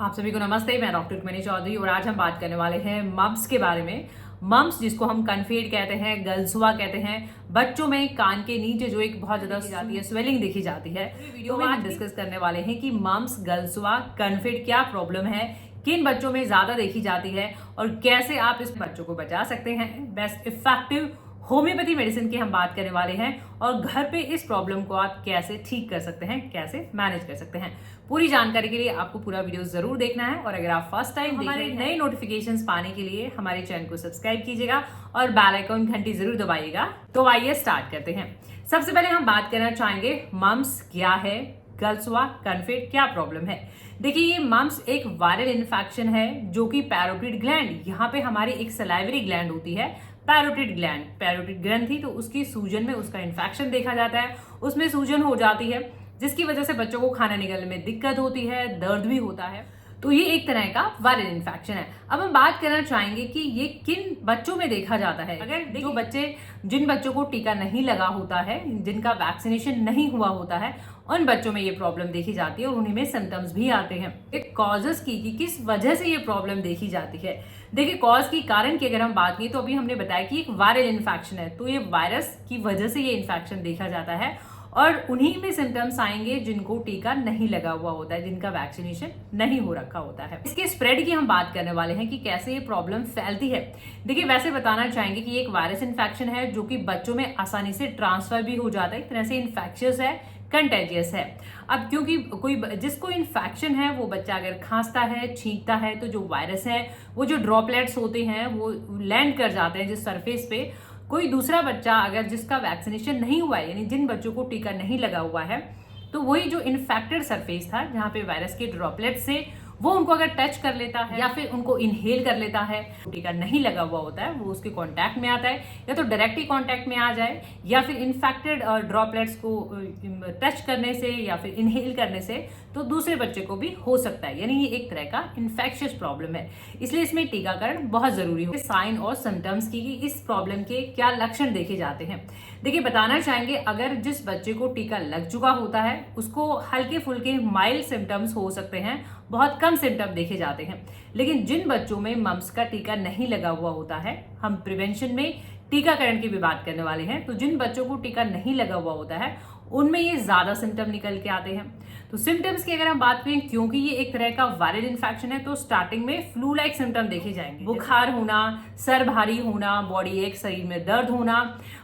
आप सभी को नमस्ते। मैं डॉक्टर रुक्मिणी चौधरी और आज हम बात करने वाले हैं मम्स के बारे में। मम्स जिसको हम कन्फेड कहते हैं, गलसुआ कहते हैं, बच्चों में कान के नीचे जो एक बहुत ज्यादा जाती है, स्वेलिंग देखी जाती है। वीडियो में हम डिस्कस करने वाले हैं कि मम्स, गलसुआ, कन्फेड क्या प्रॉब्लम है, किन बच्चों में ज्यादा देखी जाती है और कैसे आप इस बच्चों को बचा सकते हैं। बेस्ट इफेक्टिव होम्योपैथी मेडिसिन की हम बात करने वाले हैं और घर पे इस प्रॉब्लम को आप कैसे ठीक कर सकते हैं, कैसे मैनेज कर सकते हैं। पूरी जानकारी के लिए आपको पूरा वीडियो जरूर देखना है और अगर आप फर्स्ट टाइम हमारे नए नोटिफिकेशंस पाने के लिए हमारे चैनल को सब्सक्राइब कीजिएगा और बेल आइकन घंटी जरूर दबाइएगा। तो आइए स्टार्ट करते हैं। सबसे पहले हम बात करना चाहेंगे मम्स क्या है, गलसुआ, कन्फेड क्या प्रॉब्लम है। देखिए, ये मम्स एक वायरल इन्फेक्शन है जो कि पैरोटिड ग्लैंड, यहाँ पे हमारी एक सलाइवरी ग्लैंड होती है, पैरोटिड ग्लैंड, पैरोटिड ग्रंथि, तो उसकी सूजन में उसका इन्फेक्शन देखा जाता है, उसमें सूजन हो जाती है जिसकी वजह से बच्चों को खाना निगलने में दिक्कत होती है, दर्द भी होता है। तो ये एक तरह का वायरल इन्फेक्शन है। अब हम बात करना चाहेंगे कि ये किन बच्चों में देखा जाता है। अगर जो बच्चे, जिन बच्चों को टीका नहीं लगा होता है, जिनका वैक्सीनेशन नहीं हुआ होता है, उन बच्चों में ये प्रॉब्लम देखी जाती है और उन्हीं में सिम्टम्स भी आते हैं। एक कॉजेस की कि किस वजह से ये प्रॉब्लम देखी जाती है। देखिए, कॉज की कारण की अगर हम बात करें तो अभी हमने बताया कि एक वायरल इन्फेक्शन है, तो ये वायरस की वजह से ये इन्फेक्शन देखा जाता है और उन्हीं में सिम्टम्स आएंगे जिनको टीका नहीं लगा हुआ होता है, जिनका वैक्सीनेशन नहीं हो रखा होता है। इसके स्प्रेड की हम बात करने वाले हैं कि कैसे ये प्रॉब्लम फैलती है। देखिए, वैसे बताना चाहेंगे कि ये एक वायरस इन्फेक्शन है जो कि बच्चों में आसानी से ट्रांसफर भी हो जाता है, एक तरह से इन्फेक्शियस है, कंटेजियस है। अब क्योंकि कोई जिसको इन्फेक्शन है वो बच्चा अगर खांसता है, छींकता है, तो जो वायरस है वो जो ड्रॉपलेट्स होते हैं वो लैंड कर जाते हैं जिस सरफेस पे। कोई दूसरा बच्चा अगर जिसका वैक्सीनेशन नहीं हुआ है, यानी जिन बच्चों को टीका नहीं लगा हुआ है, तो वही जो इन्फेक्टेड सरफेस था जहां पे वायरस के ड्रॉपलेट से वो उनको अगर टच कर लेता है या फिर उनको इनहेल कर लेता है, टीका नहीं लगा हुआ होता है, वो उसके कांटेक्ट में आता है, या तो डायरेक्टली कांटेक्ट में आ जाए या फिर इन्फेक्टेड ड्रॉपलेट्स को टच करने से या फिर इनहेल करने से तो दूसरे बच्चे को भी हो सकता है। यानी ये एक तरह का इन्फेक्शियस प्रॉब्लम है, इसलिए इसमें टीकाकरण बहुत जरूरी है। साइन और सिम्टम्स की इस प्रॉब्लम के क्या लक्षण देखे जाते हैं। देखिए, बताना चाहेंगे अगर जिस बच्चे को टीका लग चुका होता है उसको हल्के फुल्के माइल्ड सिम्टम्स हो सकते हैं, बहुत कम सिम्टम देखे जाते हैं। लेकिन जिन बच्चों में मम्स का टीका नहीं लगा हुआ होता है, हम प्रिवेंशन में टीकाकरण की भी बात करने वाले हैं, तो जिन बच्चों को टीका नहीं लगा हुआ होता है उनमें ये ज्यादा सिम्टम निकल के आते हैं। तो सिम्टम्स की अगर हम बात करें, क्योंकि ये एक तरह का वायरल इन्फेक्शन है, तो स्टार्टिंग में फ्लू लाइक सिम्टम देखे जाएंगे। बुखार होना, सर भारी होना, बॉडी एक, शरीर में दर्द होना,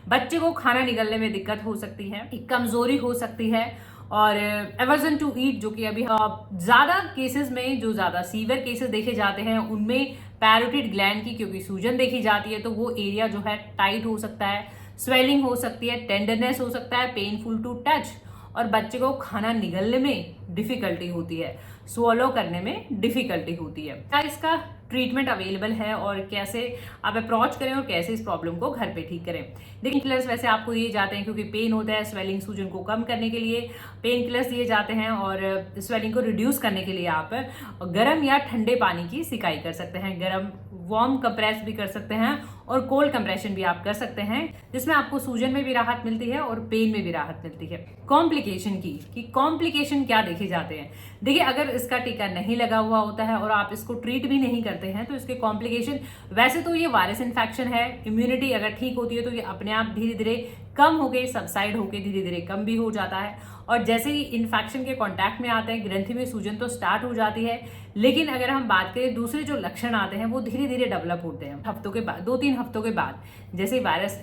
बच्चे को खाना निगलने में दिक्कत हो सकती है, एक कमजोरी हो सकती है और एवर्जन टू ईट, जो कि अभी ज्यादा केसेस में जो ज्यादा सीवियर केसेस देखे जाते हैं उनमें पैरोटिड ग्लैंड की क्योंकि सूजन देखी जाती है तो वो एरिया जो है टाइट हो सकता है, स्वेलिंग हो सकती है, टेंडरनेस हो सकता है, पेनफुल टू टच, और बच्चे को खाना निगलने में डिफिकल्टी होती है, स्वॉलो करने में डिफिकल्टी होती है। क्या इसका ट्रीटमेंट अवेलेबल है और कैसे आप अप्रोच करें और कैसे इस प्रॉब्लम को घर पे ठीक करें। देखिए, किलर्स वैसे आपको दिए जाते हैं क्योंकि पेन होता है, स्वेलिंग, सूजन को कम करने के लिए पेन किलर्स दिए जाते हैं और स्वेलिंग को रिड्यूस करने के लिए आप गर्म या ठंडे पानी की सिकाई कर सकते हैं। गर्म वार्म कंप्रेस भी कर सकते हैं और कोल्ड कंप्रेशन भी आप कर सकते हैं, जिसमें आपको सूजन में भी राहत मिलती है और पेन में भी राहत मिलती है। कॉम्प्लिकेशन की कि कॉम्प्लिकेशन क्या देखे जाते हैं। देखिए, अगर इसका टीका नहीं लगा हुआ होता है और आप इसको ट्रीट भी नहीं करते हैं तो इसके कॉम्प्लिकेशन, वैसे तो ये वायरस इन्फेक्शन है, इम्यूनिटी अगर ठीक होती है तो ये अपने आप धीरे धीरे कम होके, सबसाइड होके धीरे धीरे कम भी हो जाता है और जैसे ही इन्फेक्शन के कांटेक्ट में आते हैं ग्रंथि में सूजन तो स्टार्ट हो जाती है। लेकिन अगर हम बात करें दूसरे जो लक्षण आते हैं वो धीरे धीरे डेवलप होते हैं हफ्तों के बाद, 2-3 हफ्तों के बाद, जैसे वायरस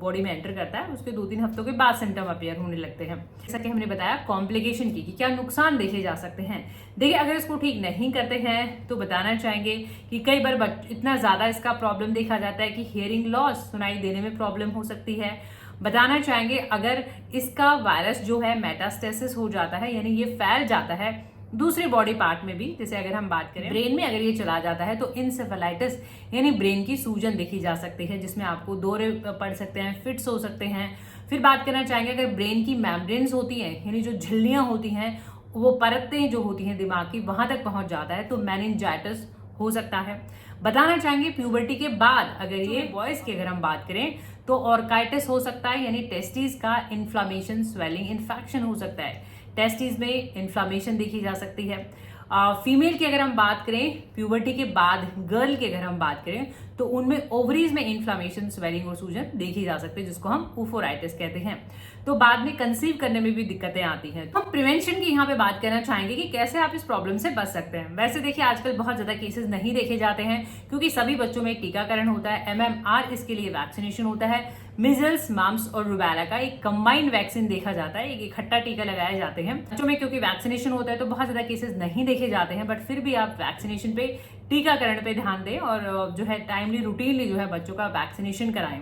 बॉडी में एंटर करता है उसके 2-3 हफ्तों के बाद सिम्टम अपीयर होने लगते हैं। जैसा कि हमने बताया कॉम्प्लिकेशन की कि क्या नुकसान देखे जा सकते हैं। देखिए, अगर इसको ठीक नहीं करते हैं तो बताना चाहेंगे कि कई बार इतना ज्यादा इसका प्रॉब्लम देखा जाता है कि हियरिंग लॉस, सुनाई देने में प्रॉब्लम हो सकती है। बताना चाहेंगे अगर इसका वायरस जो है मेटास्टेसिस हो जाता है, यानी ये फैल जाता है दूसरे बॉडी पार्ट में भी, जैसे अगर हम बात करें ब्रेन में अगर ये चला जाता है तो इंसेफेलाइटिस यानी ब्रेन की सूजन देखी जा सकती है, जिसमें आपको दौरे पड़ सकते हैं, फिट्स हो सकते हैं। फिर बात करना चाहेंगे अगर ब्रेन की मेम्ब्रेन्स होती हैं, यानी जो झिल्लियां होती हैं, वो परतें जो होती हैं दिमाग की, वहां तक पहुंच जाता है तो मेनिंजाइटिस हो सकता है। बताना चाहेंगे प्यूबर्टी के बाद अगर ये बॉयज की अगर हम बात करें तो ऑर्काइटिस हो सकता है, यानी टेस्टिस का इन्फ्लामेशन, स्वेलिंग, इन्फेक्शन हो सकता है। टेस्टिस में इन्फ्लामेशन देखी जा सकती है। फीमेल की अगर हम बात करें, प्यूबर्टी के बाद गर्ल की अगर हम बात करें, तो उनमें ओवरीज में इन्फ्लामेशन, स्वेलिंग और सूजन देखी जा सकती है, जिसको हम ऊफोराइटिस कहते हैं। तो बाद में कंसीव करने में भी दिक्कतें आती हैं। तो हम प्रिवेंशन की यहाँ पे बात करना चाहेंगे कि कैसे आप इस प्रॉब्लम से बच सकते हैं। वैसे देखिए, आजकल बहुत ज्यादा केसेस नहीं देखे जाते हैं क्योंकि सभी बच्चों में टीकाकरण होता है, MMR इसके लिए वैक्सीनेशन होता है, मिजल्स, मम्स और रूबेला का एक कंबाइंड वैक्सीन देखा जाता है, एक इकट्ठा टीका लगाए जाते हैं बच्चों में। क्योंकि वैक्सीनेशन होता है तो बहुत ज्यादा केसेस नहीं देखे जाते हैं, बट फिर भी आप वैक्सीनेशन पे, टीकाकरण पे ध्यान दें और जो है टाइमली, रूटीनली जो है बच्चों का वैक्सीनेशन कराएं।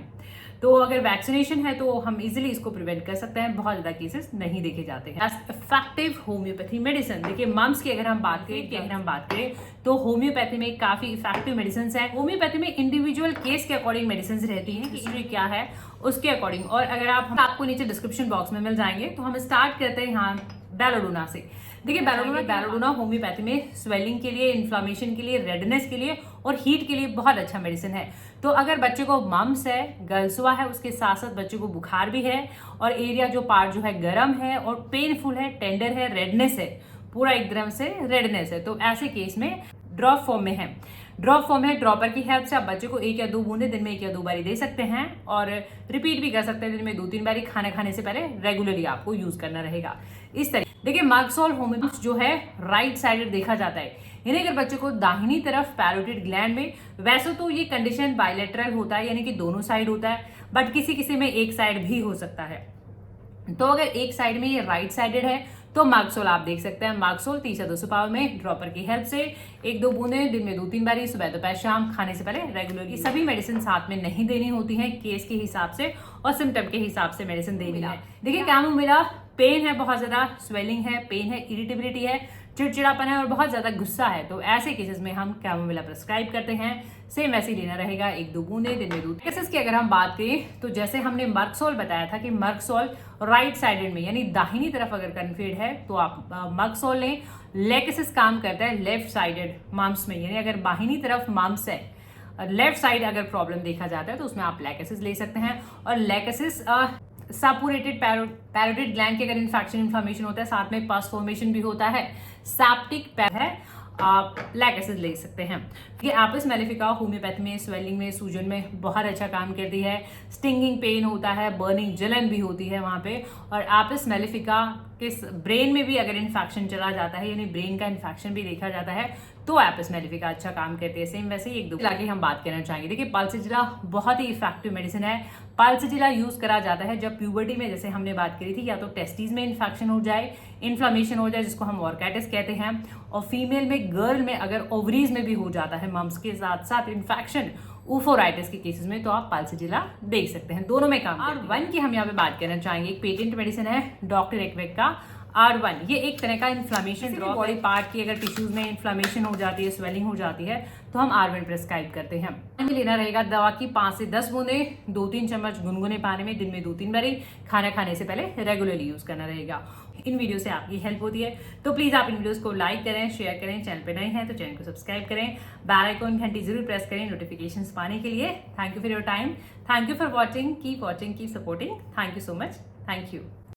तो अगर वैक्सीनेशन है तो हम इजीली इसको प्रिवेंट कर सकते हैं, बहुत ज्यादा केसेस नहीं देखे जाते हैं। इफेक्टिव होम्योपैथी मेडिसिन, देखिए मम्स की अगर हम बात करें तो होम्योपैथी में काफी इफेक्टिव मेडिसिन है। होम्योपैथी में इंडिविजुअल केस के अकॉर्डिंग मेडिसिन रहती है, हिस्ट्री क्या है उसके अकॉर्डिंग। और अगर आपको नीचे डिस्क्रिप्शन बॉक्स में मिल जाएंगे। तो हम स्टार्ट करते हैं यहाँ बेलोडोना से। देखिए बेलोडोना होम्योपैथी में स्वेलिंग के लिए, इन्फ्लामेशन के लिए, रेडनेस के लिए और हीट के लिए बहुत अच्छा मेडिसिन है। तो अगर बच्चे को मम्स है, गलसुआ है, उसके साथ साथ बच्चे को बुखार भी है और एरिया जो पार्ट जो है गर्म है और पेनफुल है, टेंडर है, रेडनेस है, पूरा एकदम से रेडनेस है, तो ऐसे केस में ड्रॉप फॉर्म में है। ड्रॉपर की हेल्प से आप बच्चे को 1 या 2 बूंदे दिन में 1 या 2 बारी दे सकते हैं और रिपीट भी कर सकते हैं दिन में 2-3 बारी। खाना खाने से पहले रेगुलरली आपको यूज करना रहेगा। इस तरह देखिए मर्कसोल होम्योपैथी जो है राइट साइडेड देखा जाता है, यानी अगर बच्चे को दाहिनी तरफ पैरोटिड ग्लैंड में, वैसे तो ये कंडीशन बायलेटरल होता है यानी कि दोनों साइड होता है, बट किसी किसी में एक साइड भी हो सकता है। तो अगर एक साइड में ये राइट साइडेड है तो मर्कसोल आप देख सकते हैं। मर्कसोल 30 या 200 पावर में ड्रॉपर की हेल्प से 1-2 बूंदे दिन में 2-3 बारी, सुबह दोपहर शाम, खाने से पहले रेगुलरली। सभी मेडिसिन साथ में नहीं देनी होती है, केस के हिसाब से और सिम्टम के हिसाब से मेडिसिन देनी है। देखिए कैमोमिला, पेन है बहुत ज्यादा, स्वेलिंग है, पेन है, इरिटेबिलिटी है, चिड़चिड़ापन है और बहुत ज्यादा गुस्सा है, तो ऐसे केसेस में हम कैमोमिला प्रेस्क्राइब करते हैं। सेम वैसे ही लेना रहेगा, 1-2 बूंदे दिन में 2। केसेस की अगर हम बात करें तो जैसे हमने मर्कसोल बताया था कि मर्कसोल राइट साइडेड में यानी दाहिनी तरफ अगर कन्फीड है तो आप मर्कसोल लें। लेकेसिस काम करता है लेफ्ट साइडेड मम्स में, यानी अगर बाहिनी तरफ मम्स है, लेफ्ट साइड अगर प्रॉब्लम देखा जाता है तो उसमें आप लेकेसिस ले सकते हैं। और लेकेसिस सैपुरेटेड पैरोटिड ग्लैंड के अगर इन्फ्लेमेशन होता है, साथ में पस फॉर्मेशन भी होता है, सैप्टिक है, आप लेकेसिस ले सकते हैं। ये एपिस मेलिफिका होम्योपैथी में स्वेलिंग में, सूजन में बहुत अच्छा काम करती है। स्टिंगिंग पेन होता है, बर्निंग जलन भी होती है वहां पे। और एपिस मेलिफिका के ब्रेन में भी अगर इन्फेक्शन चला जाता है, यानी ब्रेन का इन्फेक्शन भी देखा जाता है, तो एपिस मेलिफिका अच्छा काम करती है। सेम वैसे ही 1-2 की हम बात करना चाहेंगे। देखिए पल्सिजिला बहुत ही इफेक्टिव मेडिसिन है। पल्सिजिला यूज करा जाता है जब प्यूबर्टी में, जैसे हमने बात करी थी, या तो टेस्टिस में इन्फेक्शन हो जाए, इन्फ्लामेशन हो जाए जिसको हम ऑर्काइटिस कहते हैं, और फीमेल में, गर्ल में अगर ओवरीज में भी हो जाता है मम्स के साथ साथ इन्फेक्शन, ऊफोराइटिस के केसेस में, तो आप पल्सिजिला देख सकते हैं। दोनों में काम। R1 की हम यहाँ पे बात करना चाहेंगे। एक पेटेंट मेडिसिन है डॉक्टर एक्वेक का R1। ये एक तरह का इन्फ्लामेशन ड्रॉप, बॉडी पार्ट की अगर टिश्यूज में इन्फ्लामेशन हो जाती है, स्वेलिंग हो जाती है, तो हम R1 प्रेस्क्राइब करते हैं। हमें लेना रहेगा दवा की 5 से 10 बूंदे 2-3 चम्मच गुनगुने पानी में दिन में 2-3 बारी। खाना खाने से पहले रेगुलरली यूज करना रहेगा। इन वीडियो से आपकी हेल्प होती है तो प्लीज आप इन वीडियोस को लाइक करें, शेयर करें। चैनल पे नए हैं तो चैनल को सब्सक्राइब करें, बेल आइकन घंटी जरूर प्रेस करें नोटिफिकेशंस पाने के लिए। Thank you for your time, thank you for watching, keep supporting, thank you so much, thank you.